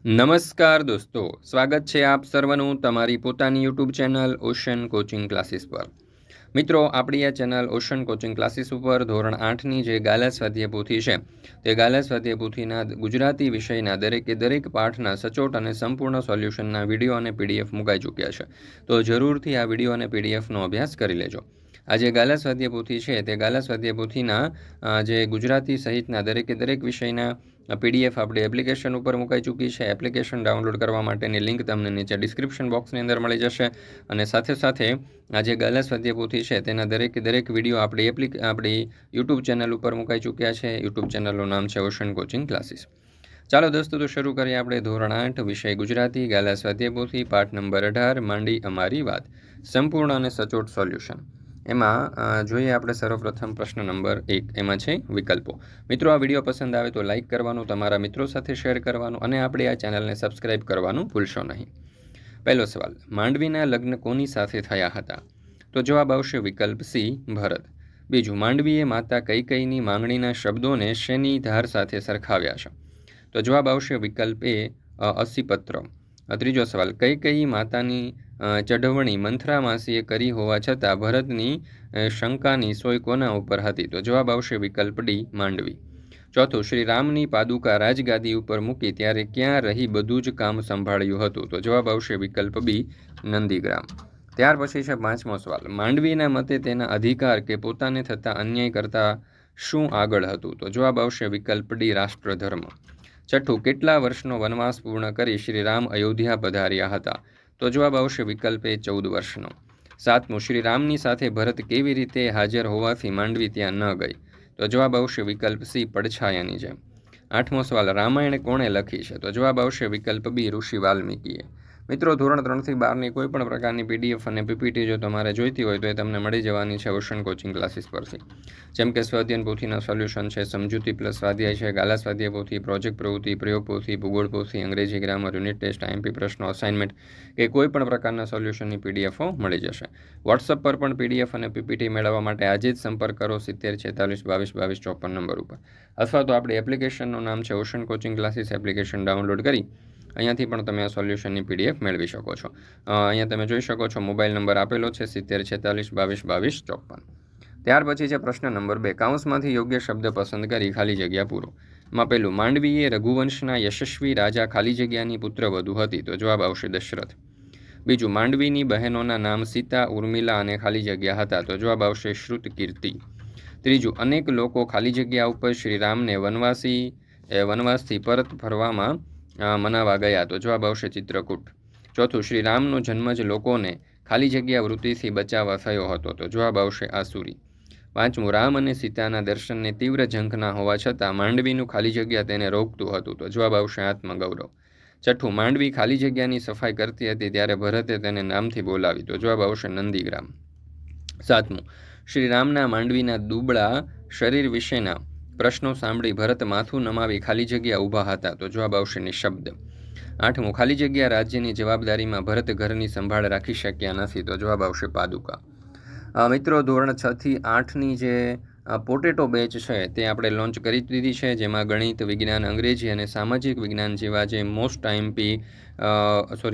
નમસ્કાર દોસ્તો, સ્વાગત છે આપ સર્વનું તમારી પોતાની YouTube channel ocean coaching classes પર। મિત્રો, આપણી આ ચેનલ ઓશન કોચિંગ ક્લાસીસ ઉપર ધોરણ 8ની જે ગાલા સ્વાધ્યાય પોથી છે તે ગાલા સ્વાધ્યાય પોથીના ગુજરાતી વિષયના દરેક પાઠના સચોટ અને સંપૂર્ણ સોલ્યુશનના વિડીયો અને પીડીએફ મુકાઈ ચૂક્યા છે, તો જરૂરથી આ વિડીયો અને પીડીએફનો અભ્યાસ કરી લેજો। આ જે ગાલા સ્વાધ્યાય પોથી છે તે ગાલા સ્વાધ્યાય પોથીના જે ગુજરાતી સહિતના દરેક વિષયના પીડીએફ આપણી એપ્લિકેશન ઉપર મુકાઈ ચૂકી છે। એપ્લિકેશન ડાઉનલોડ કરવા માટેની લિંક તમને નીચે ડિસ્ક્રિપ્શન બોક્સની અંદર મળી જશે અને સાથે આ જે ગાલા સ્વાધ્યાય પોથી છે તેના દરેક વિડીયો આપણી યુટ્યુબ ચેનલ ઉપર મુકાઈ ચૂક્યા છે। યુટ્યુબ ચેનલનું નામ છે ઓશન કોચિંગ ક્લાસીસ। ચાલો દોસ્તો, તો શરૂ કરીએ આપણે ધોરણ 8 વિષય ગુજરાતી ગાલા સ્વાધ્યાય પોથી પાઠ નંબર 18 માંડી અમારી વાત, સંપૂર્ણ અને સચોટ સોલ્યુશન। એમાં જોઈએ આપણે સર્વપ્રથમ પ્રશ્ન નંબર 1, એમાં છે વિકલ્પો। મિત્રો, આ વિડીયો પસંદ આવે તો લાઇક કરવાનું, તમારા મિત્રો સાથે શેર કરવાનું અને આપણી આ ચેનલને સબસ્ક્રાઇબ કરવાનું ભૂલશો નહીં। પહેલો સવાલ, માંડવીના લગ્ન કોની સાથે થયા હતા? તો જવાબ આવશે વિકલ્પ સી, ભરત। બીજું, માંડવીએ માતા કૈકેયીની માંગણીના શબ્દોને શેની ધાર સાથે સરખાવ્યા છે? તો જવાબ આવશે વિકલ્પ એ, અસીપત્ર। ત્રીજો સવાલ, કૈકેયી માતાની ચઢવણી મંથરા માસીએ કરી હોવા છતાં ભરતની શંકાની સોય કોના ઉપર હતી? તો જવાબ આવશે વિકલ્પ ડી, માંડવી। ચોથું, શ્રી રામની પાદુકા રાજગાદી ઉપર મૂકી ત્યારે ક્યાં રહી બધું જ કામ સંભાળ્યું હતું? તો જવાબ આવશે વિકલ્પ બી, નંદીગ્રામ। ત્યાર પછી છે પાંચમો સવાલ, માંડવીના મતે તેના અધિકાર કે પોતાને થતા અન્યાય કરતાં શું આગળ હતું? તો જવાબ આવશે વિકલ્પ ડી, રાષ્ટ્રધર્મ। છઠ્ઠું, કેટલા વર્ષનો વનવાસ પૂર્ણ કરી શ્રી રામ અયોધ્યા પધાર્યા હતા? તો જવાબ આવશે વિકલ્પ એ, 14 વર્ષનો। સાતમું, શ્રી રામની સાથે ભરત કેવી રીતે હાજર હોવાથી માંડવી ત્યાં ન ગઈ? તો જવાબ આવશે વિકલ્પ સી, પડછાયાની જેમ। આઠમો સવાલ, રામાયણ કોણે લખી છે? તો જવાબ આવશે વિકલ્પ બી, ઋષિ વાલ્મીકીએ। મિત્રો, ધોરણ 3 થી 12ની કોઈ પણ પ્રકારની પીડીએફ અને પીપીટી જો તમારે જોઈતી હોય તો એ તમને મળી જવાની છે ઓશન કોચિંગ ક્લાસીસ પરથી। જેમ કે સ્વાધ્યાયન પોથીના સોલ્યુશન છે, સમજૂતી પ્લસ સ્વાધ્યાય છે, ગાલા સ્વાધ્યાય પોથી, પ્રોજેક્ટ પ્રવૃત્તિ, પ્રયોગ પોથી, ભૂગોળ પોથી, અંગ્રેજી ગ્રામર, યુનિટ ટેસ્ટ, આઈએમપી પ્રશ્નો, અસાઇનમેન્ટ કે કોઈ પણ પ્રકારના સોલ્યુશનની પીડીએફો મળી જશે। વોટ્સઅપ પર પણ પીડીએફ અને પીપીટી મેળવવા માટે આજે જ સંપર્ક કરો 70 46 22 22 54 નંબર ઉપર, અથવા તો આપણી એપ્લિકેશનનું નામ છે ocean coaching classes. Application download કરી અહીંયાથી પણ તમે આ સોલ્યુશનની પીડીએફ મેળવી શકો છો। અહીંયા તમે જોઈ શકો છો મોબાઈલ નંબર આપેલો છે 70 46 22 22 54। ત્યાર પછી છે પ્રશ્ન નંબર 2, કાઉન્સમાંથી યોગ્ય શબ્દ પસંદ કરી ખાલી જગ્યા પૂરો। એમાં પહેલું, માંડવીએ રઘુવંશના યશસ્વી રાજા ખાલી જગ્યાની પુત્રવધુ હતી? તો જવાબ આવશે દશરથ। બીજું, માંડવીની બહેનોના નામ સીતા, ઉર્મિલા અને ખાલી જગ્યા હતા? તો જવાબ આવશે શ્રુતકીર્તિ। ત્રીજું, અનેક લોકો ખાલી જગ્યા ઉપર શ્રી રામને વનવાસથી પરત ફરવામાં મનાવા ગયા? તો જવાબ આવશે ચિત્રકૂટ। ચોથું, શ્રી રામનો જન્મ જ લોકોને ખાલી જગ્યા વૃત્તિથી બચાવવા થયો હતો? તો જવાબ આવશે આસુરી। પાંચમું, રામ અને સીતાના દર્શનને તીવ્ર ઝંખના હોવા છતાં માંડવીનું ખાલી જગ્યા તેને રોકતું હતું? તો જવાબ આવશે આત્મગૌરવ। છઠ્ઠું, માંડવી ખાલી જગ્યાની સફાઈ કરતી હતી ત્યારે ભરતે તેને નામથી બોલાવી? તો જવાબ આવશે નંદીગ્રામ। સાતમું, શ્રી રામના માંડવીના દુબળા શરીર વિશેના પ્રશ્નો સાંભળી ભરત માથું નમાવી ખાલી જગ્યા ઊભા હતા? તો જવાબ આવશે નિશબ્દ। આઠમું, ખાલી જગ્યા રાજ્યની જવાબદારીમાં ભરત ઘરની સંભાળ રાખી શક્યા નથી? તો જવાબ આવશે પાદુકા। મિત્રો, ધોરણ 6 થી 8ની જે પોટેટો બેચ છે તે આપણે લોન્ચ કરી દીધી છે, જેમાં ગણિત, વિજ્ઞાન, અંગ્રેજી અને સામાજિક વિજ્ઞાન જેવા જે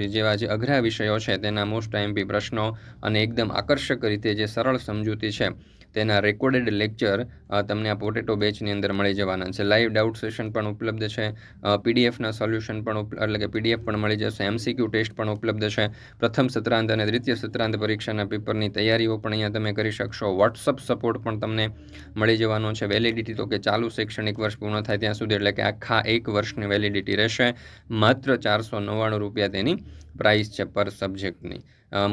જેવા જે અઘરા વિષયો છે તેના મોસ્ટ આઈએમપી પ્રશ્નો અને એકદમ આકર્ષક રીતે જે સરળ સમજૂતી છે તેના રેકોર્ડેડ લેક્ચર તમને આ પોટેટો બેચની અંદર મળી જવાના છે। લાઈવ ડાઉટ સેશન પણ ઉપલબ્ધ છે, પીડીએફના સોલ્યુશન પણ એટલે કે પીડીએફ પણ મળી જશે, એમસીક્યુ ટેસ્ટ પણ ઉપલબ્ધ છે, પ્રથમ સત્રાંત અને દ્વિતીય સત્રાંત પરીક્ષાના પેપરની તૈયારીઓ પણ અહીંયા તમે કરી શકશો। વોટ્સઅપ સપોર્ટ પણ તમને મળી જવાનો છે। વેલિડિટી તો કે ચાલુ શૈક્ષણિક વર્ષ પૂર્ણ થાય ત્યાં સુધી, એટલે કે આખા 1 વર્ષની વેલિડિટી રહેશે। માત્ર 499 રૂપિયા તેની પ્રાઇસ છે પર સબ્જેક્ટની।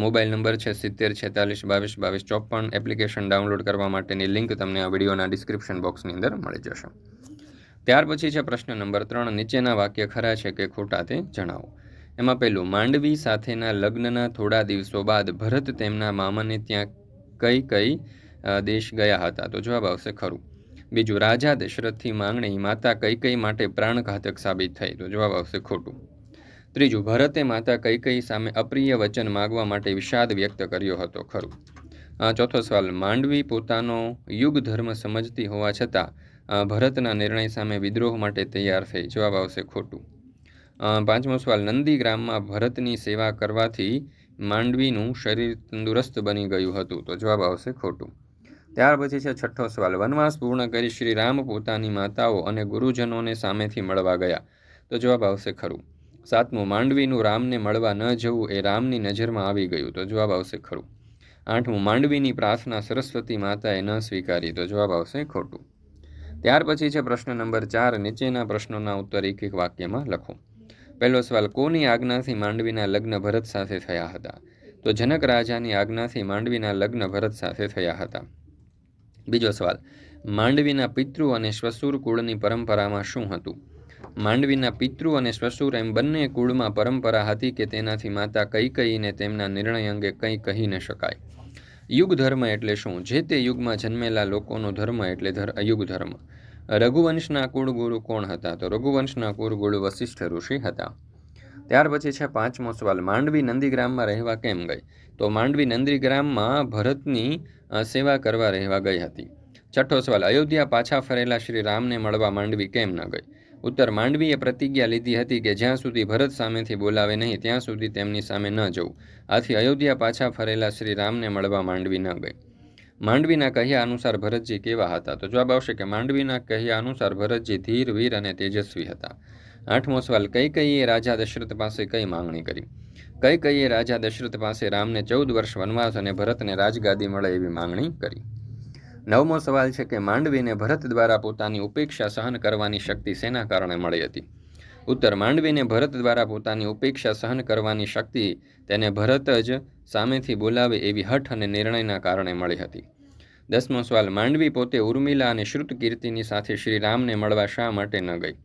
મોબાઈલ નંબર છે 70 46 22 22 54। એપ્લિકેશન ડાઉનલોડ કરવા માટેની લિંક તમને આ વિડીયોના ડિસ્ક્રિપ્શન બોક્સની અંદર મળી જશે। ત્યાર પછી છે પ્રશ્ન નંબર 3, નીચેના વાક્ય ખરા છે કે ખોટા તે જણાવો। એમાં પહેલું, માંડવી સાથેના લગ્નના થોડા દિવસો બાદ ભરત તેમના મામાને ત્યાં કઈ દેશ ગયા હતા? તો જવાબ આવશે ખરું। બીજું, રાજા દશરથની માંગણી માતા કૈકેયી માટે પ્રાણઘાતક સાબિત થઈ? તો જવાબ આવશે ખોટું। ત્રીજું, ભરતે માતા કૈકેયી સામે અપ્રિય વચન માગવા માટે વિષાદ વ્યક્ત કર્યો હતો? ખરું। ચોથો સવાલ, માંડવી પોતાનો યુગ ધર્મ સમજતી હોવા છતાં ભરતના નિર્ણય સામે વિદ્રોહ માટે તૈયાર થઈ? જવાબ આવશે ખોટું। પાંચમો સવાલ, નંદીગ્રામમાં ભરતની સેવા કરવાથી માંડવીનું શરીર તંદુરસ્ત બની ગયું હતું. તો જવાબ આવશે ખોટું. ત્યાર પછી છે છઠ્ઠો સવાલ, વનવાસ પૂર્ણ કરી શ્રી રામ પોતાની માતાઓ અને ગુરુજનોને સામેથી મળવા ગયા. તો જવાબ આવશે ખરું. સાતમું, માંડવીનું રામને મળવા ન જવું એ રામની નજરમાં આવી ગયું. તો જવાબ આવશે ખરું. આઠમું, માંડવીની પ્રાર્થના સરસ્વતી માતાએ ન સ્વીકારી. તો જવાબ આવશે ખોટું. ત્યાર પછી છે પ્રશ્ન નંબર 4. નીચેના પ્રશ્નોના ઉત્તર એક એક વાક્યમાં લખો. પહેલો સવાલ, કોની આજ્ઞાથી માંડવીના લગ્ન ભરત સાથે થયા હતા? તો જનક રાજાની આજ્ઞાથી માંડવીના લગ્ન ભરત સાથે થયા હતા. બીજો સવાલ, માંડવીના પિતૃ અને શ્વશુર કુળની પરંપરામાં શું હતું? માંડવીના પિતૃ અને શ્વશુર એમ બંને કુળમાં પરંપરા હતી કે તેનાથી માતા કૈકેયીને તેમના નિર્ણય અંગે કંઈ કહી ન શકાય. યુગ ધર્મ એટલે શું? જે તે યુગમાં જન્મેલા લોકોનો ધર્મ એટલે યુગ ધર્મ. રઘુવંશના કુળગુરુ કોણ હતા? તો રઘુવંશના કુળગુરુ વશિષ્ઠ ઋષિ હતા. ત્યાર પછી છે પાંચમો સવાલ, માંડવી નંદીગ્રામમાં રહેવા કેમ ગઈ? તો માંડવી નંદીગ્રામમાં ભરતની સેવા કરવા રહેવા ગઈ હતી. છઠ્ઠો સવાલ, અયોધ્યા પાછા ફરેલા શ્રી રામને મળવા માંડવી કેમ ન ગઈ? ઉત્તર, માંડવીએ પ્રતિજ્ઞા લીધી હતી કે જ્યાં સુધી ભરત સામેથી બોલાવે નહીં ત્યાં સુધી તેમની સામે ન જવું. આથી અયોધ્યા પાછા ફરેલા શ્રી રામને મળવા માંડવી ન ગઈ. માંડવીના કહ્યા અનુસાર ભરતજી કેવા હતા? તો જવાબ આવશે કે માંડવીના કહ્યા અનુસાર ભરતજી ધીર, વીર અને તેજસ્વી હતા. આઠમો સવાલ, કૈકેયીએ રાજા દશરથ પાસે કઈ માંગણી કરી? કૈકેયીએ રાજા દશરથ પાસે રામને 14 વર્ષ વનવાસ અને ભરતને રાજગાદી મળે એવી માંગણી કરી. નવમો સવાલ છે કે માંડવીને ભરત દ્વારા પોતાની ઉપેક્ષા સહન કરવાની શક્તિ શેના કારણે મળી હતી? ઉત્તર, માંડવીને ભરત દ્વારા પોતાની ઉપેક્ષા સહન કરવાની શક્તિ તેને ભરત જ સામેથી બોલાવે એવી હઠ અને નિર્ણયના કારણે મળી હતી. 10મો સવાલ, માંડવી પોતે ઉર્મિલા અને શ્રુતકીર્તિની સાથે શ્રી રામને મળવા શા માટે ન ગઈ?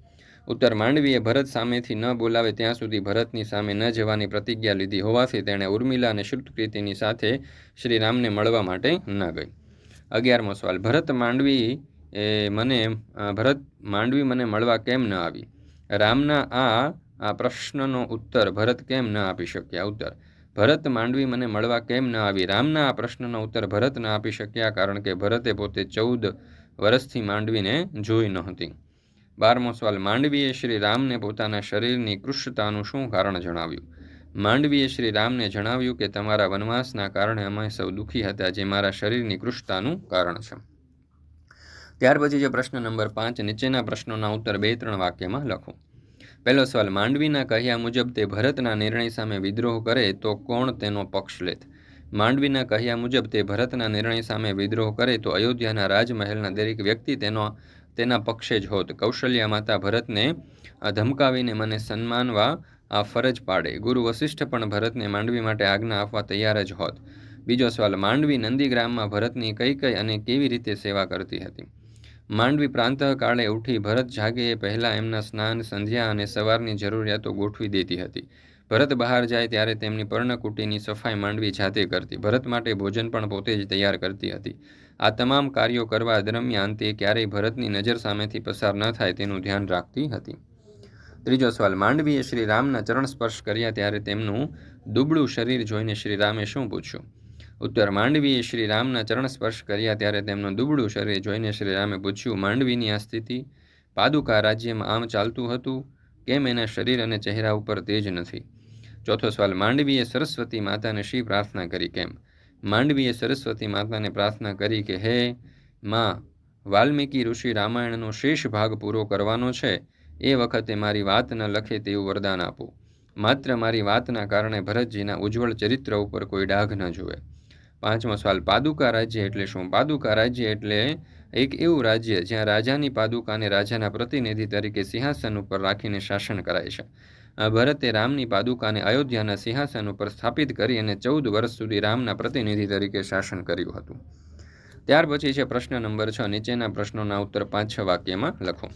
ઉત્તર, માંડવીએ ભરત સામેથી ન બોલાવે ત્યાં સુધી ભરતની સામે ન જવાની પ્રતિજ્ઞા લીધી હોવાથી તેણે ઉર્મિલા અને શ્રુતકીર્તિની સાથે શ્રી રામને મળવા માટે ન ગઈ. 11મો સવાલ, માંડવી મને મળવા કેમ ન આવી? રામના આ પ્રશ્નનો ઉત્તર ભરત કેમ ન આપી શક્યા? ઉત્તર, ભરત માંડવી મને મળવા કેમ ન આવી? રામના આ પ્રશ્નનો ઉત્તર ભરત ન આપી શક્યા કારણ કે ભરતે પોતે 14 વર્ષથી માંડવીને જોઈ નહોતી. 12મો સવાલ, માંડવીએ શ્રી રામને પોતાના શરીરની કૃશતાનું શું કારણ જણાવ્યું? માંડવીએ શ્રી રામને જણાવ્યું કે તમારા વનવાસના કારણે અમે સૌ દુઃખી હતા, જે મારા શરીરની કૃશતાનું કારણ છે. ત્યાર પછી જે પ્રશ્ન નંબર 5, નીચેના પ્રશ્નોના ઉત્તર 2-3 વાક્યમાં લખો. પહેલો સવાલ, માંડવીના કહ્યા મુજબ તે ભરતના નિર્ણય સામે વિદ્રોહ કરે તો કોણ તેનો પક્ષ લેત? માંડવીના કહ્યા મુજબ તે ભરતના નિર્ણય સામે વિદ્રોહ કરે તો અયોધ્યાના રાજમહેલના દરેક વ્યક્તિ તેના પક્ષે જ હોત. કૌશલ્યા માતા ભરતને ધમકાવીને મને સન્માનવા આ ફરજ પાડે. ગુરુ વશિષ્ઠ પણ ભરતને માંડવી માટે આજ્ઞા આપવા તૈયાર જ હોત. બીજો સવાલ, માંડવી નંદીગ્રામમાં ભરતની કઈ અને કેવી રીતે સેવા કરતી હતી? માંડવી પ્રાંતઃકાળે ઉઠી ભરત જાગે એ પહેલાં એમના સ્નાન, સંધ્યા અને સવારની જરૂરિયાતો ગોઠવી દેતી હતી. ભરત બહાર જાય ત્યારે તેમની પર્ણકુટીની સફાઈ માંડવી જાતે કરતી. ભરત માટે ભોજન પણ પોતે જ તૈયાર કરતી હતી. આ તમામ કાર્યો કરવા દરમિયાન તે ક્યારેય ભરતની નજર સામેથી પસાર ન થાય તેનું ધ્યાન રાખતી હતી. ત્રીજો સવાલ, માંડવીએ શ્રી રામના ચરણ સ્પર્શ કર્યા ત્યારે તેમનું દુબળું શરીર જોઈને શ્રી રામે શું પૂછ્યું? ઉત્તર, માંડવીએ શ્રી રામના ચરણ સ્પર્શ કર્યા ત્યારે તેમનું દુબળું શરીર જોઈને શ્રી રામે પૂછ્યું, માંડવીની આ સ્થિતિ પાદુકા રાજ્યમાં આમ ચાલતું હતું? કેમ એના શરીર અને ચહેરા ઉપર તેજ નથી? ચોથો સવાલ, માંડવીએ સરસ્વતી માતાને શી પ્રાર્થના કરી? કેમ? માંડવીએ સરસ્વતી માતાને પ્રાર્થના કરી કે હે માં, વાલ્મીકી ઋષિ રામાયણનો શેષ ભાગ પૂરો કરવાનો છે એ વખતે મારી વાત ન લખે તેવું વરદાન આપો. માત્ર મારી વાતના કારણે ભરતજીના ઉજ્જવળ ચરિત્ર ઉપર કોઈ ડાઘ ન જુએ. પાંચમો સવાલ, પાદુકા રાજ્ય એટલે શું? પાદુકા રાજ્ય એટલે એક એવું રાજ્ય જ્યાં રાજાની પાદુકાને રાજાના પ્રતિનિધિ તરીકે સિંહાસન ઉપર રાખીને શાસન કરાય છે. ભરતે રામની પાદુકાને અયોધ્યાના સિંહાસન ઉપર સ્થાપિત કરી અને 14 વર્ષ સુધી રામના પ્રતિનિધિ તરીકે શાસન કર્યું હતું. ત્યાર પછી છે પ્રશ્ન નંબર 6. નીચેના પ્રશ્નોના ઉત્તર 5-6 વાક્યમાં લખો.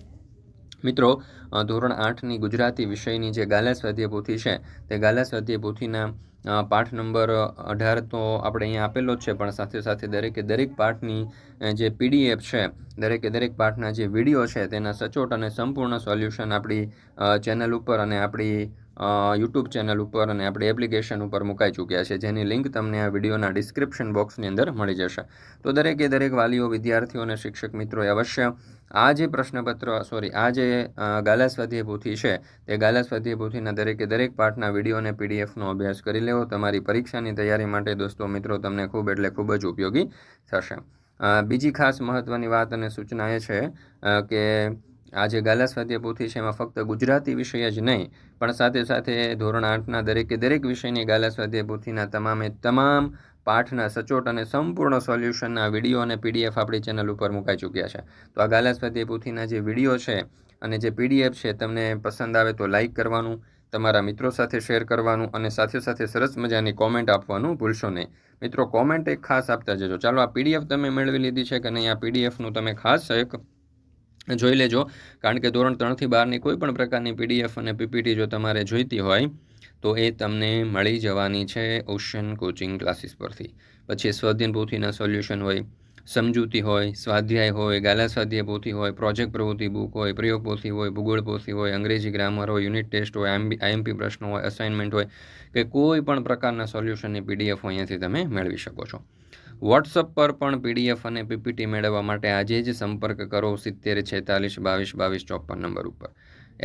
મિત્રો, ધોરણ 8ની ગુજરાતી વિષયની જે ગાલા સ્વાધ્યાય પોથી છે તે ગાલા સ્વાધ્યાય પોથીના પાઠ નંબર 18 તો આપણે અહીંયા આપેલો જ છે, પણ સાથે સાથે દરેક પાઠની જે PDF છે, દરેક પાઠના જે વિડીયો છે તેના સચોટ અને સંપૂર્ણ સોલ્યુશન આપણી ચેનલ ઉપર અને આપણી યુટ્યુબ ચેનલ ઉપર અને આપણી એપ્લિકેશન ઉપર મુકાઈ ચૂક્યા છે, જેની લિંક તમને આ વિડીયોના ડિસ્ક્રિપ્શન બોક્સની અંદર મળી જશે. તો દરેક વાલીઓ, વિદ્યાર્થીઓ અને શિક્ષક મિત્રોએ અવશ્ય આ જે પ્રશ્નપત્ર આ જે ગાલા સ્વાધ્યાય પોથી છે તે ગાલા સ્વાધ્યાય પોથીના દરેક પાઠના વિડીયો અને પીડીએફનો અભ્યાસ કરી લેવો. તમારી પરીક્ષાની તૈયારી માટે દોસ્તો મિત્રો તમને ખૂબ જ ઉપયોગી થશે. બીજી ખાસ મહત્ત્વની વાત અને સૂચના એ છે કે આ જે ગાલા સ્વાધ્યાય પોથી છે એમાં ફક્ત ગુજરાતી વિષય જ નહીં, પણ સાથે ધોરણ 8ના દરેક વિષયની ગાલા સ્વાધ્યાય પોથીના તમામ પાઠના સચોટ અને સંપૂર્ણ સોલ્યુશનના વિડીયો અને પીડીએફ આપણી ચેનલ ઉપર મુકાઈ ચૂક્યા છે. તો આ ગાલા સ્વાધ્યાય પોથીના જે વિડીયો છે અને જે પીડીએફ છે તમને પસંદ આવે તો લાઇક કરવાનું, તમારા મિત્રો સાથે શેર કરવાનું અને સાથે સરસ મજાની કોમેન્ટ આપવાનું ભૂલશો નહીં. મિત્રો, કોમેન્ટ એક ખાસ આપતા જજો. ચાલો, આ પીડીએફ તમે મેળવી લીધી છે કે નહીં, આ પીડીએફનું તમે ખાસ એક જોઈ લેજો, કારણ કે ધોરણ 3થી 12ની કોઈ પણ પ્રકારની પીડીએફ અને પીપીટી જો તમારે જોઈતી હોય તો એ તમને મળી જવાની છે ઓશન કોચિંગ ક્લાસીસ પરથી. પછી સ્વાધ્યાય પોથીના સોલ્યુશન હોય, સમજૂતી હોય, સ્વાધ્યાય હોય, ગાલા સ્વાધ્યાય પોથી હોય, પ્રોજેક્ટ પ્રવૃત્તિ બુક હોય, પ્રયોગ પોથી હોય, ભૂગોળ પોથી હોય, અંગ્રેજી ગ્રામર હોય, યુનિટ ટેસ્ટ હોય, આઈએમપી પ્રશ્નો હોય, અસાઇનમેન્ટ હોય કે કોઈ પણ પ્રકારના સોલ્યુશનની પીડીએફ અહીંયાથી તમે મેળવી શકો છો. વોટ્સઅપ પર પણ પીડીએફ અને પીપીટી મેળવવા માટે આજે જ સંપર્ક કરો 70 46 22 22 54 નંબર ઉપર.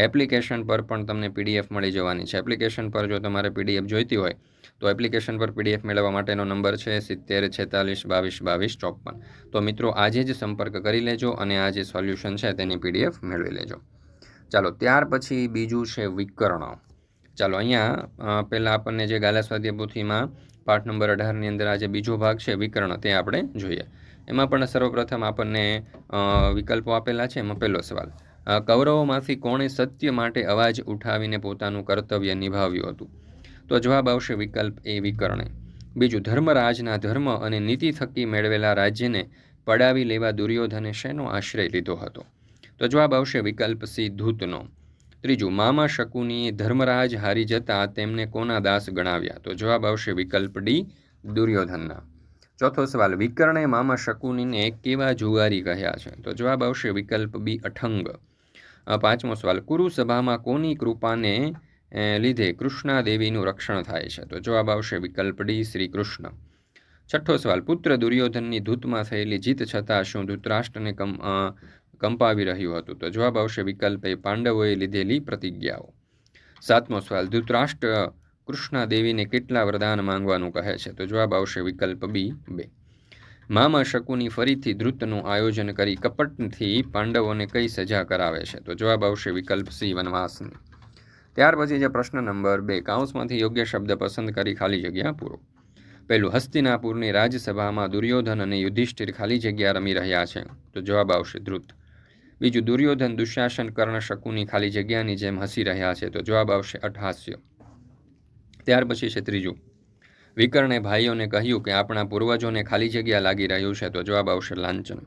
એપ્લિકેશન પર પણ તમને પીડીએફ મળી જવાની છે. એપ્લિકેશન પર જો તમારે પીડીએફ જોઈતી હોય તો એપ્લિકેશન પર પીડીએફ મેળવવા માટેનો નંબર છે 70 46 22 22 54. તો મિત્રો, આજે જ સંપર્ક કરી લેજો અને આ જે સોલ્યુશન છે તેની પીડીએફ મેળવી લેજો. ચાલો, ત્યાર પછી બીજું છે વિકર્ણ. ચાલો, અહીંયા પહેલાં આપણને જે ગાલા સ્વાધ્યાય પોથીમાં પાઠ નંબર 18ની અંદર આ જે બીજો ભાગ છે વિકર્ણ, તે આપણે જોઈએ. એમાં પણ સર્વપ્રથમ આપણને વિકલ્પો આપેલા છે. એમાં પહેલો સવાલ, કૌરવોમાંથી કોણે સત્ય માટે અવાજ ઉઠાવીને પોતાનું કર્તવ્ય નિભાવ્યું હતું? તો જવાબ આવશે વિકલ્પ એ, વિકર્ણે. બીજું, ધર્મરાજના ધર્મ અને નીતિ થકી મેળવેલા રાજ્યને પડાવી લેવા દુર્યોધને શેનો આશ્રય લીધો હતો? તો જવાબ આવશે વિકલ્પ સી, ધૂતનો. ત્રીજું, મામા શકુનીએ ધર્મરાજ હારી જતા તેમને કોના દાસ ગણાવ્યા? તો જવાબ આવશે વિકલ્પ ડી, દુર્યોધનના. ચોથો સવાલ, વિકર્ણે મામા શકુનીને કેવા જુગારી કહ્યા છે? તો જવાબ આવશે વિકલ્પ બી, અઠંગ. પાંચમો સવાલ, કુરુ સભામાં કોની કૃપાને લીધે કૃષ્ણાદેવીનું રક્ષણ થાય છે? તો જવાબ આવશે વિકલ્પ ડી, શ્રી કૃષ્ણ. છઠ્ઠો સવાલ, પુત્ર દુર્યોધનની ધૂતમાં થયેલી જીત છતાં શું ધૃતરાષ્ટ્રને કંપાવી રહ્યું હતું? તો જવાબ આવશે વિકલ્પ એ, પાંડવોએ લીધેલી પ્રતિજ્ઞાઓ. સાતમો સવાલ, ધૃતરાષ્ટ્ર કૃષ્ણાદેવીને કેટલા વરદાન માંગવાનું કહે છે? તો જવાબ આવશે વિકલ્પ બી, 2. મામા શકુની ફરીથી ધૃતનું આયોજન કરી કપટથી પાંડવોને કઈ સજા કરાવે છે? તો જવાબ આવશે વિકલ્પ સી, વનવાસની. ત્યાર પછી જે પ્રશ્ન નંબર 2, કાઉન્સમાંથી યોગ્ય શબ્દ પસંદ કરી ખાલી જગ્યા પૂરો. પહેલું, હસ્તિનાપુરની રાજસભામાં દુર્યોધન અને યુધિષ્ઠિર ખાલી જગ્યા રમી રહ્યા છે. તો જવાબ આવશે ધૃત. બીજું, દુર્યોધન દુશાસન કર્ણ શકુની ખાલી જગ્યાની જેમ હસી રહ્યા છે. તો જવાબ આવશે અટ્ટહાસ્ય. ત્યાર પછી છે ત્રીજું, વિકર્ણે ભાઈઓને કહ્યું કે આપણા પૂર્વજોને ખાલી જગ્યા લાગી રહ્યું છે. તો જવાબ આવશે લાંચન.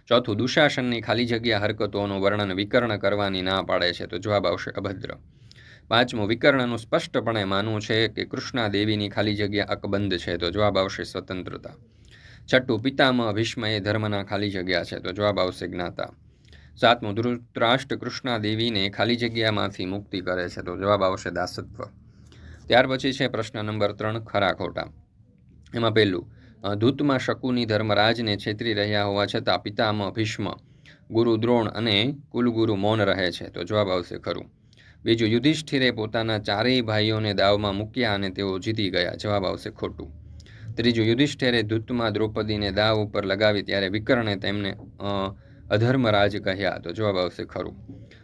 ચોથું, દુશાસનની ખાલી જગ્યા હરકતોનું વર્ણન વિકર્ણ કરવાની ના પાડે છે. તો જવાબ આવશે અભદ્ર. પાંચમું, વિકર્ણનું સ્પષ્ટપણે માનવું છે કે કૃષ્ણાદેવીની ખાલી જગ્યા અકબંધ છે. તો જવાબ આવશે સ્વતંત્રતા. છઠ્ઠું, પિતામહ ભીષ્મએ ધર્મના ખાલી જગ્યા છે. તો જવાબ આવશે જ્ઞાતા. સાતમું, ધૃતરાષ્ટ્ર કૃષ્ણાદેવીને ખાલી જગ્યામાંથી મુક્તિ કરે છે. તો જવાબ આવશે દાસત્વ. ત્યાર પછી છે પ્રશ્ન નંબર 3, ખરા ખોટા. એમાં પહેલું, ધૂતમાં શકુની ધર્મરાજને છેતરી રહ્યા હોવા છતાં પિતામહ ભીષ્મ, ગુરુ દ્રોણ અને કુલગુરુ મૌન રહે છે. તો જવાબ આવશે ખરું. બીજું, યુધિષ્ઠિરે પોતાના ચારેય ભાઈઓને દાવમાં મૂક્યા અને તેઓ જીતી ગયા. જવાબ આવશે ખોટું. ત્રીજું, યુધિષ્ઠિરે ધૂતમાં દ્રૌપદીને દાવ ઉપર લગાવી ત્યારે વિકર્ણે તેમને અધર્મરાજ કહ્યા. તો જવાબ આવશે ખરું.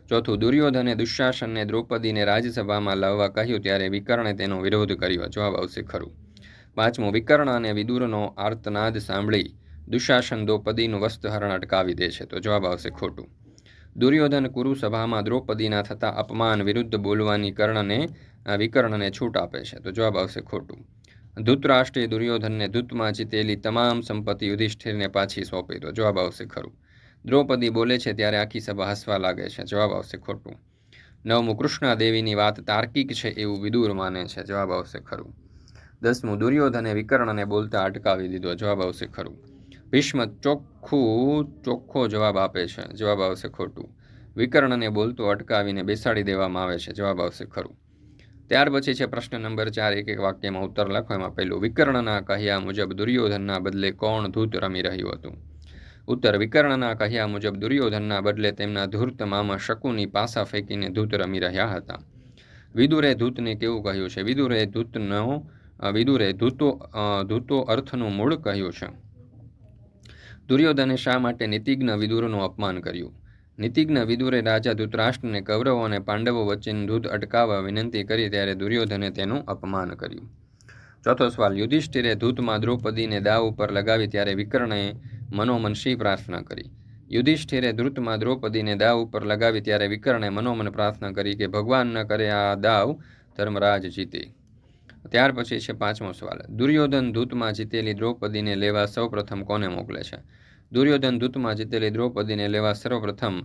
ચોથું, દુર્યોધને દુશાસનને દ્રૌપદીને રાજસભામાં લાવવા કહ્યું ત્યારે વિકર્ણે તેનો વિરોધ કર્યો. જવાબ આવશે ખરું. પાંચમું, વિકર્ણ અને વિદુરનો આર્તનાદ સાંભળી દુશાસન દ્રૌપદીનું વસ્ત્રહરણ અટકાવી દે છે. તો જવાબ આવશે ખોટું. દુર્યોધન કુરુસભામાં દ્રૌપદીના થતા અપમાન વિરુદ્ધ બોલવાની વિકર્ણને છૂટ આપે છે. તો જવાબ આવશે ખોટું. ધૃતરાષ્ટ્રે દુર્યોધનને ધૂતમાં જીતેલી તમામ સંપત્તિ યુધિષ્ઠિરને પાછી સોંપી. તો જવાબ આવશે ખરું. દ્રૌપદી બોલે છે ત્યારે આખી સભા હસવા લાગે છે. જવાબ આવશે ખોટું. નવમું, કૃષ્ણાદેવીની વાત તાર્કિક છે એવું વિદુર માને છે. જવાબ આવશે ખરું. 10મું, દુર્યોધને વિકર્ણને બોલતા અટકાવી દીધો. જવાબ આવશે ખરું. ભીષ્મ ચોખ્ખો જવાબ આપે છે. જવાબ આવશે ખોટું. વિકર્ણને બોલતો અટકાવીને બેસાડી દેવામાં આવે છે. જવાબ આવશે ખરું. ત્યાર પછી છે પ્રશ્ન નંબર 4, એક એક વાક્યમાં ઉત્તર લખો. એમાં પહેલું, વિકર્ણના કહ્યા મુજબ દુર્યોધનના બદલે કોણ ધૂત રમી રહ્યું હતું? ઉત્તર, વિકર્ણના કહ્યા મુજબ દુર્યોધનના બદલે તેમના ધૂર્ત મામા શકુની પાસા ફેંકીને ધૂત રમી રહ્યા હતા. વિદુરે ધૂતને કેવું કહ્યું છે? વિદુરે ધૂતો અર્થનું મૂળ કહ્યું છે. દુર્યોધને શા માટે નીતિજ્ઞ વિદુરનું અપમાન કર્યું? નીતિજ્ઞ વિદુરે રાજા ધૃતરાષ્ટ્રને કૌરવો અને પાંડવો વચ્ચેનું યુદ્ધ અટકાવવા વિનંતી કરી ત્યારે દુર્યોધને તેનું અપમાન કર્યું. ચોથો સવાલ, યુધિષ્ઠિરે ધૂતમાં દ્રૌપદીને દાવ ઉપર લગાવી ત્યારે વિકર્ણએ મનોમન શી પ્રાર્થના કરી? યુધિષ્ઠિરે ધૃતમાં દ્રૌપદીને દાવ ઉપર લગાવી ત્યારે વિકર્ણે મનોમન પ્રાર્થના કરી કે ભગવાન ન કરે આ દાવ ધર્મરાજ જીતે. ત્યાર પછી છે પાંચમો સવાલ, દુર્યોધન ધૂતમાં જીતેલી દ્રૌપદીને લેવા સૌપ્રથમ કોને મોકલે છે? દુર્યોધન ધૂતમાં જીતેલી દ્રૌપદીને લેવા સર્વપ્રથમ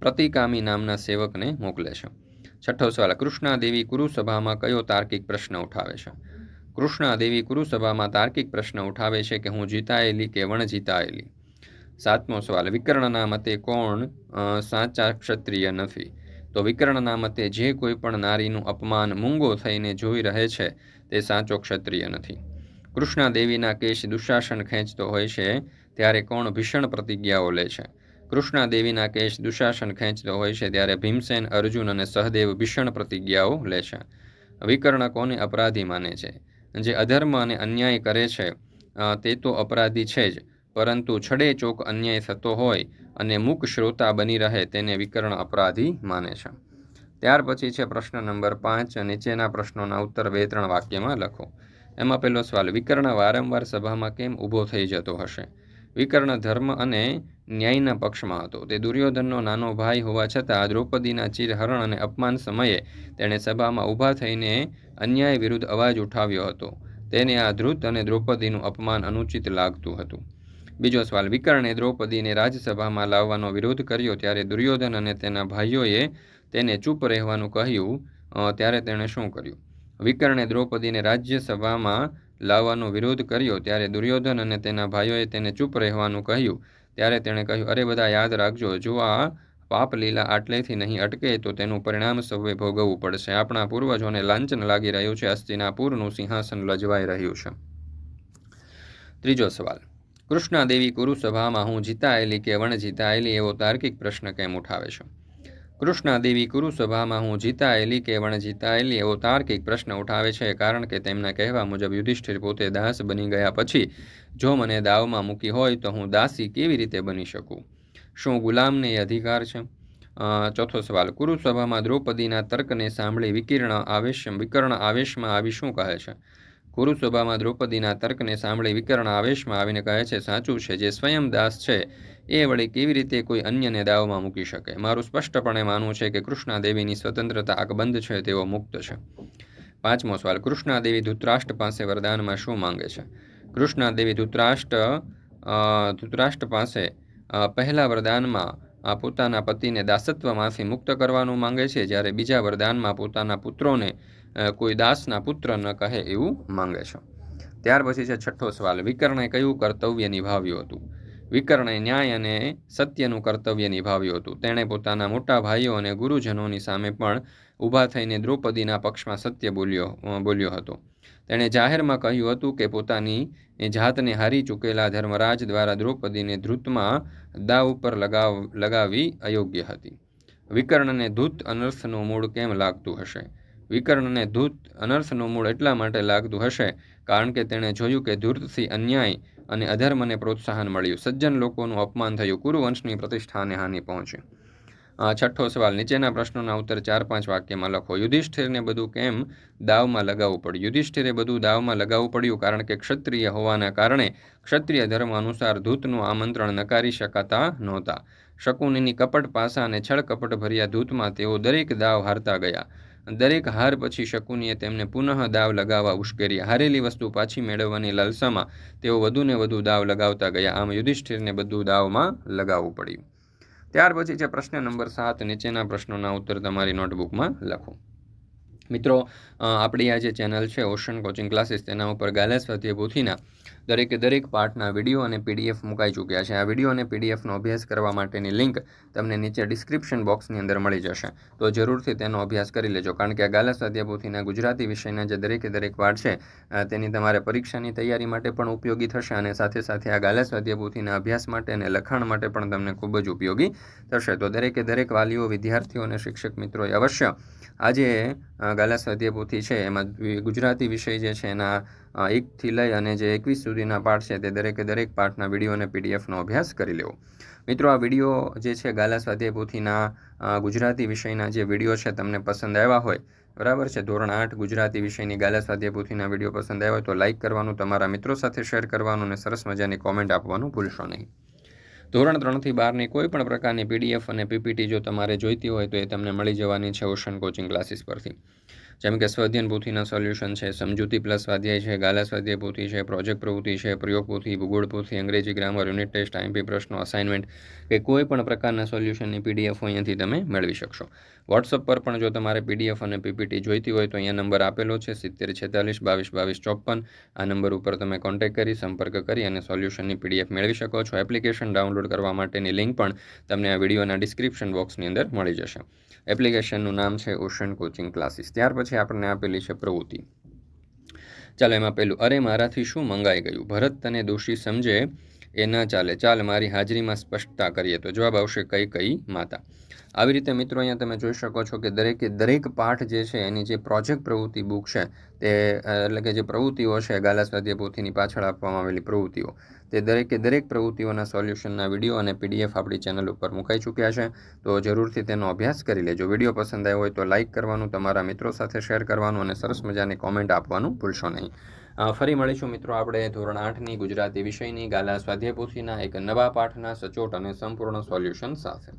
પ્રતિકામી નામના સેવકને મોકલે છે. છઠ્ઠો સવાલ, કૃષ્ણાદેવી કુરુસભામાં કયો તાર્કિક પ્રશ્ન ઉઠાવે છે? કૃષ્ણાદેવી કુરુસભામાં તાર્કિક પ્રશ્ન ઉઠાવે છે કે હું જીતાયેલી કે વણ જીતાયેલી. સાતમો સવાલ, વિકર્ણના મતે કોણ સાચા ક્ષત્રિય નથી? તો વિકર્ણના મતે જે કોઈ પણ નારીનું અપમાન મૂંગો થઈને જોઈ રહે છે તે સાચો ક્ષત્રિય નથી. કૃષ્ણાદેવીના કેશ દુશાસન ખેંચતો હોય છે ત્યારે કોણ ભીષણ પ્રતિજ્ઞાઓ લે છે? કૃષ્ણાદેવીના કેશ દુશાસન ખેંચતો હોય છે ત્યારે ભીમસેન, અર્જુન અને સહદેવ ભીષણ પ્રતિજ્ઞાઓ લે છે. વિકર્ણ કોને અપરાધી માને છે? જે અધર્મ અને અન્યાય કરે છે તે તો અપરાધી છે જ, પરંતુ છડે ચોક અન્યાય થતો હોય અને મૂક શ્રોતા બની રહે તેને વિકર્ણ અપરાધી માને છે. ત્યાર પછી છે પ્રશ્ન નંબર 5. નીચેના પ્રશ્નોના ઉત્તર 2-3 વાક્યમાં લખો. એમાં પહેલો સવાલ, વિકર્ણ વારંવાર સભામાં કેમ ઊભો થઈ જતો હશે? વિકર્ણ ધર્મ અને ન્યાયના પક્ષમાં હતો. તે દુર્યોધનનો નાનો ભાઈ હોવા છતાં દ્રૌપદીના ચીરહરણ અને અપમાન સમયે તેણે સભામાં ઊભા થઈને અન્યાય વિરુદ્ધ અવાજ ઉઠાવ્યો હતો. તેને આ ધૃત અને દ્રૌપદીનું અપમાન અનુચિત લાગતું હતું. બીજો સવાલ, વિકર્ણે દ્રૌપદીને રાજસભામાં લાવવાનો વિરોધ કર્યો ત્યારે દુર્યોધન અને તેના ભાઈઓએ તેને ચૂપ રહેવાનું કહ્યું ત્યારે તેણે શું કર્યું? વિકર્ણે દ્રૌપદીને રાજ્યસભામાં લાવવાનો વિરોધ કર્યો ત્યારે દુર્યોધન અને તેના ભાઈઓએ તેને ચૂપ રહેવાનું કહ્યું ત્યારે તેણે કહ્યું, અરે બધા યાદ રાખજો, જો આ પાપ લીલા આટલેથી નહીં અટકે તો તેનું પરિણામ સૌએ ભોગવવું પડશે. આપણા પૂર્વજોને લાંછન લાગી રહ્યું છે. હસ્તિનાપુરનું સિંહાસન લજવાઈ રહ્યું છે. ત્રીજો સવાલ, કૃષ્ણાદેવી કુરુસભામાં હું જીતાયેલી કે વણ જીતાયેલી એવો તાર્કિક પ્રશ્ન કેમ ઉઠાવે છે? કૃષ્ણાદેવી કુરુસભામાં હું જીતાયેલી કે વણ જીતાયેલી એવો તાર્કિક પ્રશ્ન ઉઠાવે છે કારણ કે તેમના કહેવા મુજબ યુધિષ્ઠિર પોતે દાસ બની ગયા પછી જો મને દાવમાં મૂકી હોય તો હું દાસી કેવી રીતે બની શકું? શું ગુલામને એ અધિકાર છે? ચોથો સવાલ, કુરુસભામાં દ્રૌપદીના તર્કને સાંભળી વિકર્ણ આવેશમાં આવી શું કહે છે? કુરુસભામાં દ્રૌપદીના તર્કને સાંભળી વિકર્ણ આવેશમાં આવીને કહે છે, સાચું છે, જે સ્વયં દાસ છે એ વળી કેવી રીતે કોઈ અન્યને દાવમાં મૂકી શકે? મારું સ્પષ્ટપણે માનવું છે કે કૃષ્ણાદેવીની સ્વતંત્રતા અકબંધ છે, તેઓ મુક્ત છે. પાંચમો સવાલ, કૃષ્ણાદેવી ધૃતરાષ્ટ્ર પાસે વરદાનમાં શું માંગે છે? કૃષ્ણાદેવી ધૃતરાષ્ટ્ર પાસે પહેલા વરદાનમાં પોતાના પતિને દાસત્વમાંથી મુક્ત કરવાનું માંગે છે, જ્યારે બીજા વરદાનમાં પોતાના પુત્રોને કોઈ દાસના પુત્ર ન કહે એવું માંગે છે. ત્યાર પછી છે છઠ્ઠો સવાલ, વિકર્ણે કયું કર્તવ્ય નિભાવ્યું હતું? વિકર્ણે ન્યાય અને સત્યનું કર્તવ્ય નિભાવ્યું હતું. તેણે પોતાના મોટા ભાઈઓ અને ગુરુજનોની સામે પણ ઊભા થઈને દ્રૌપદીના પક્ષમાં સત્ય બોલ્યો હતો. તેણે જાહેરમાં કહ્યું હતું કે પોતાની જાતને હારી ચૂકેલા ધર્મરાજ દ્વારા દ્રૌપદીને ધૃતમાં દાવ ઉપર લગાવવી અયોગ્ય હતી. વિકર્ણને ધૂત અનર્થનું મૂળ કેમ લાગતું હશે? વિકર્ણને ધૂત અનર્થનું મૂળ એટલા માટે લાગતું હશે કારણ કે તેણે જોયું કે ધૂર્તથી અન્યાય અને અધર્મને પ્રોત્સાહન મળ્યું, સજ્જન લોકોનું અપમાન થયું, કુરુવંશની પ્રતિષ્ઠાને હાનિ પહોંચી. છઠ્ઠો સવાલ, નીચેના પ્રશ્નોના ઉત્તર 4-5 વાક્યમાં લખો. યુધિષ્ઠિરને બધું કેમ દાવમાં લગાવવું પડ્યું? યુધિષ્ઠિરે બધું દાવમાં લગાવવું પડ્યું કારણ કે ક્ષત્રિય હોવાના કારણે ક્ષત્રિય ધર્મ અનુસાર ધૂતનું આમંત્રણ નકારી શકાતા નહોતા. શકુનીની કપટ પાસા અને છળ કપટ ભર્યા ધૂતમાં તેઓ દરેક દાવ હારતા ગયા. દરેક હાર પછી શકુનીએ તેમને પુનઃ દાવ લગાવવા ઉશ્કેર્યા. હારેલી વસ્તુ પાછી મેળવવાની લાલસામાં તેઓ વધુને વધુ દાવ લગાવતા ગયા. આમ યુધિષ્ઠિરને બધું દાવમાં લગાવવું પડ્યું. ત્યાર પછી છે પ્રશ્ન નંબર 7. નીચેના પ્રશ્નોના ઉત્તર તમારી નોટબુકમાં લખો. મિત્રો આપણી આ જે ચેનલ છે ઓશન કોચિંગ ક્લાસીસ તેના ઉપર ગાલા સ્વાધ્યાય પોથીના દરેક પાર્ટના વિડીયો અને પીડીએફ મુકાઈ ચૂક્યા છે. આ વિડીયો અને પીડીએફનો અભ્યાસ કરવા માટેની લિંક તમને નીચે ડિસ્ક્રિપ્શન બોક્સની અંદર મળી જશે. તો જરૂરથી તેનો અભ્યાસ કરી લેજો, કારણ કે આ ગાલા સ્વાધ્યાય પોથીના ગુજરાતી વિષયના જે દરેક પાર્ટ છે તેની તમારે પરીક્ષાની તૈયારી માટે પણ ઉપયોગી થશે અને સાથે સાથે આ ગાલા સ્વાધ્યાય પોથીના અભ્યાસ માટે અને લખાણ માટે પણ તમને ખૂબ જ ઉપયોગી થશે. તો દરેક વાલીઓ, વિદ્યાર્થીઓ અને શિક્ષક મિત્રોએ અવશ્ય આજે ગાલા સ્વાધ્યાય પોથી છે એમાં ગુજરાતી વિષય જે છે એના 1થી લઈ અને જે 21 સુધીના પાઠ છે તે દરેક પાઠના વિડીયો અને પીડીએફનો અભ્યાસ કરી લેવો. મિત્રો, આ વિડીયો જે છે ગાલા સ્વાધ્યાય પોથીના ગુજરાતી વિષયના જે વિડીયો છે તમને પસંદ આવ્યા હોય, બરાબર છે, ધોરણ 8 ગુજરાતી વિષયની ગાલા સ્વાધ્યાય પોથીના વિડીયો પસંદ આવ્યા હોય તો લાઇક કરવાનું, તમારા મિત્રો સાથે શેર કરવાનું અને સરસ મજાની કોમેન્ટ આપવાનું ભૂલશો નહીં. ધોરણ 3થી 12ની કોઈ પણ પ્રકારની પીડીએફ અને પીપીટી જો તમારે જોઈતી હોય તો એ તમને મળી જવાની છે ઓશન કોચિંગ ક્લાસીસ પરથી. જેમ કે સ્વાધ્યાયન પોથીના સોલ્યુશન છે, સમજૂતી પ્લસ સ્વાધ્યાય છે, ગાલા સ્વાધ્યાય પોથી છે, પ્રોજેક્ટ પ્રવૃત્તિ છે, પ્રયોગ પોથી, ભૂગોળ પોથી, અંગ્રેજી ગ્રામર, યુનિટ ટેસ્ટ, આઈએમપી પ્રશ્નો, અસાઇનમેન્ટ કે કોઈ પણ પ્રકારના સોલ્યુશનની પીડીએફ અહીંયાથી તમે મેળવી શકશો. વોટ્સઅપ પર પણ જો તમારે પીડીએફ અને પીપીટી જોઈતી હોય તો અહીંયા નંબર આપેલો છે 7046 22 22 54. આ નંબર ઉપર તમે કોન્ટેક્ટ કરી, સંપર્ક કરી અને સોલ્યુશનની પીડીએફ મેળવી શકો છો. એપ્લિકેશન ડાઉનલોડ કરવા માટેની લિંક પણ તમને આ વિડીયોના ડિસ્ક્રિપ્શન બોક્સની અંદર મળી જશે. એપ્લિકેશનનું નામ છે ઓશન કોચિંગ ક્લાસીસ. ત્યાર પછી આપણને આપેલી છે પ્રવૃત્તિ. ચાલો, એમાં પહેલું, અરે મારાથી શું મંગાઈ ગયું, ભરત તને દોષી સમજે એ ન ચાલે, ચાલ મારી હાજરીમાં સ્પષ્ટતા કરીએ. તો જવાબ આવશે કઈ માતા. આવી રીતે મિત્રો અહીંયા તમે જોઈ શકો છો કે દરેક પાઠ જે છે એની જે પ્રોજેક્ટ પ્રવૃત્તિ બુક છે તે એટલે કે જે પ્રવૃત્તિઓ છે ગાલા સ્વાધ્યાય પોથીની પાછળ આપવામાં આવેલી પ્રવૃત્તિઓ, તે દરેક પ્રવૃત્તિઓના સોલ્યુશનના વિડીયો અને પીડીએફ આપણી ચેનલ ઉપર મુકાઈ ચૂક્યા છે. તો જરૂરથી તેનો અભ્યાસ કરી લેજો. વિડીયો પસંદ આવ્યો હોય તો લાઇક કરવાનું, તમારા મિત્રો સાથે શેર કરવાનું અને સરસ મજાની કોમેન્ટ આપવાનું ભૂલશો નહીં. ફરી મળીશું મિત્રો આપણે ધોરણ 8ની ગુજરાતી વિષયની ગાલા સ્વાધ્યાય પોથીના એક નવા પાઠના સચોટ અને સંપૂર્ણ સોલ્યુશન સાથે.